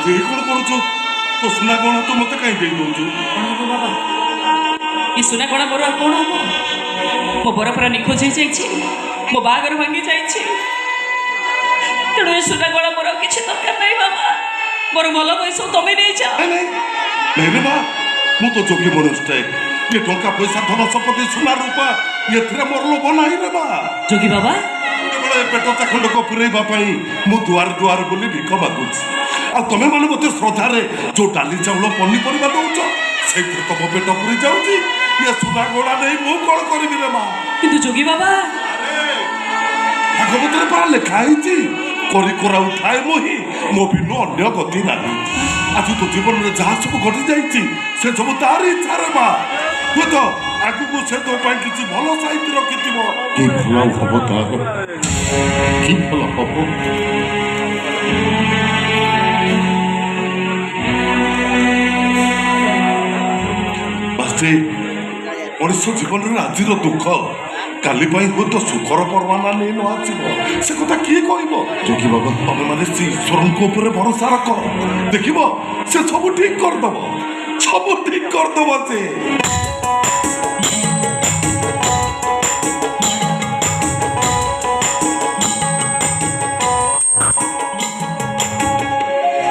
ବାସ୍ତୁ କଣ କରୁଛୁ? ତୋ ସୁନା କଣ ତୁ ମତେ କାହିଁ ଦେଇ ଦଉଛୁ? ବାବା ଏ ସୁନା କଣ ମୋର ଆଉ କଣ ହବ? ମୋ ବର ପୁରା ନିଖୋଜ ହେଇଯାଇଛି, ମୋ ବାହାଘର ଭାଙ୍ଗି ଯାଇଛି। ତେଣୁ ଏ ସୁନା କଣ ମୋର ଆଉ କିଛି ଦରକାର ନାହିଁ ବାବା। ମୋର ଭଲ ପଇସା ତମେ ନେଇଯାଅ। ନାଇଁ ରେ ମା, ମୁଁ ତ ଯୋଗୀ ମନୁଷ୍ଠଟାଏ। ଏ ଟଙ୍କା ପଇସା ଧନ ସମ୍ପତ୍ତି ସୁନା ରୂପା ଏଥିରେ ମୋର ଲୋଭ ନାହିଁ ରେ ମା। ଯୋଗୀ ବାବା କେବଳ ଏ ପେଟ ଚାଖଣ୍ଡକ ପୁରେଇବା ପାଇଁ ମୁଁ ଦୁଆର ଦୁଆର ବୋଲି ଭିକ ମାଗୁଛି। ଆଉ ତମେ ମାନେ ମତେ ଶ୍ରଦ୍ଧାରେ ଯୋଉ ଡାଲି ଚାଉଳ ପନିପରିବା ଦଉଛ ସେଇଥିରେ ତମ ପେଟ ପୁରି ଯାଉଛି। ଏ ସୁନା ଗୋଳା ନେଇ ମୁଁ କଣ କରିବି ରେ ମା? କିନ୍ତୁ ଯୋଗୀ ବାବା ଭାଗବତରେ ପରା ଲେଖା ହେଇଛି, କରି କରାଉ ଥାଏ ମୋହି ମୋ ବିନୁ ଅନ୍ୟ ଗତି ନାହିଁ। ଆଜି ତୋ ଜୀବନରେ ଯାହା ସବୁ ଘଟି ଯାଇଛି ସେ ସବୁ ତାରି ଇଚ୍ଛାରେ ମା। ହୁଏତ ଆଗକୁ ସେ ତୋ ପାଇଁ କିଛି ଭଲ ସାହିତ୍ୟ ରଖିଥିବ। କି ଭଲ ହବ ତାର, କି ଭଲ ହବ? ବାସ୍ତେ ମଣିଷ ଜୀବନରେ ଆଜିର ଦୁଃଖ କାଲି ପାଇଁ ହୁଏତ ସୁଖର ପରମାନା ନେଇ ନ ଆସିବ। ସେ କଥା କିଏ କହିବ? ଯୋଗୀ ବାବା ତମେ ମାନେ ସେ ଈଶ୍ୱରଙ୍କ ଉପରେ ଭରସା ରଖ, ଦେଖିବ ସେ ସବୁ ଠିକ କରିଦବ, ସବୁ ଠିକ କରିଦବ ସେ।